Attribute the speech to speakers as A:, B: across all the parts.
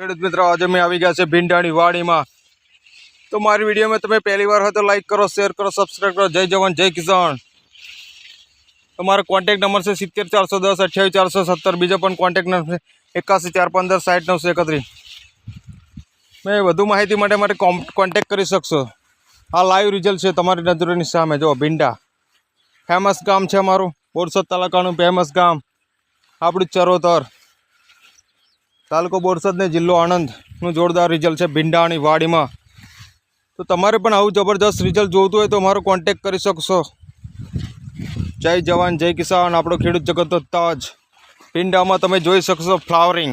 A: ખેડૂત મિત્રો આજે મેં આવી ગયા છે ભીંડાની વાડીમાં। તો મારી વિડીયોમાં તમે પહેલી વાર હોય તો લાઈક કરો, શેર કરો, સબસ્ક્રાઈબ કરો। જય જવાન જય કિસાન। તમારો કોન્ટેક્ટ નંબર છે 70 410 28 470। બીજો પણ કોન્ટેક્ટ નંબર છે 81 415 60 931। મેં વધુ માહિતી માટે મારે કોન્ટેક્ટ કરી શકશો। આ લાઈવ રિઝલ્ટ છે તમારી નજરોની સામે। જો ભીંડા ફેમસ ગામ છે અમારું, બોરસદ તાલુકાનું ફેમસ ગામ આપણું ચરોતર, તાલુકો બોરસદ ને જિલ્લો આણંદનું જોરદાર રિઝલ્ટ છે ભીંડાની વાડીમાં। તો તમારે પણ આવું જબરદસ્ત રિઝલ્ટ જોઈતું હોય તો મારો કોન્ટેક્ટ કરી શકશો। જય જવાન જય કિસાન। આપણો ખેડૂત જગતનો તાજ। ભીંડામાં તમે જોઈ શકશો ફ્લાવરિંગ,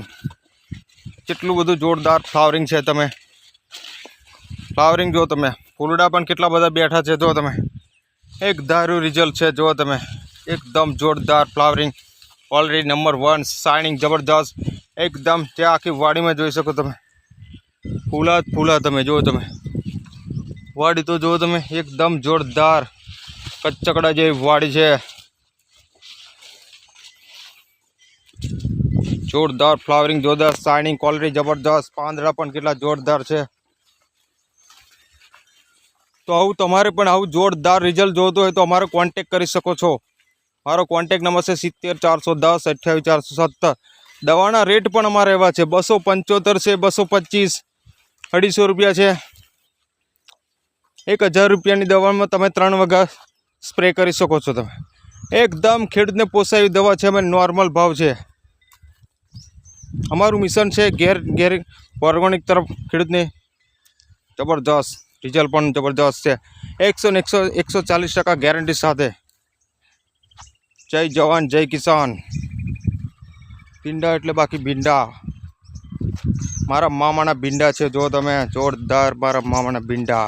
A: કેટલું બધું જોરદાર ફ્લાવરિંગ છે। તમે ફ્લાવરિંગ જો, તમે ફૂલડા પણ કેટલા બધા બેઠા છે। જો તમે એક ધાર્યું રિઝલ્ટ છે। જો તમે એકદમ જોરદાર ફ્લાવરિંગ, ઓલરેડી નંબર 1 શાઇનિંગ જબરદસ્ત એકદમ। ત્યાં આખી વાડીમાં જોઈ શકો તમે, ફૂલા જ ફૂલા। તમે જુઓ, તમે વાડી તો જુઓ તમે, એકદમ જોરદાર કચ્ચકડા જેવી વાડી છે। જોરદાર ફ્લાવરિંગ, જોરદાર શાઇનિંગ, ક્વોલિટી જબરદસ્ત। પાંદડા પણ કેટલા જોરદાર છે। તો આવું તમારે પણ આવું જોરદાર રિઝલ્ટ જોતું હોય તો અમારો કોન્ટેક્ટ કરી શકો છો। મારો કોન્ટેક્ટ નંબર છે 70 410 28 470। દવાના રેટ પણ અમારે એવા છે, 275 છે, 225, 250 રૂપિયા છે। 1000 રૂપિયાની દવામાં તમે 3 વખત સ્પ્રે કરી શકો છો। તમે એકદમ ખેડૂતને પોસાય એવી દવા છે। અમે નોર્મલ ભાવ છે। અમારું મિશન છે ઘેર ઓર્ગેનિક તરફ ખેડૂતને જબરદસ્ત રિઝલ્ટ પણ જબરદસ્ત છે। 140% ગેરંટી સાથે। જય જવાન જય કિસાન। ભીંડા એટલે બાકી ભીંડા, મારા મામાના ભીંડા છે। જો તમે જોરદાર મારા મામાના ભીંડા।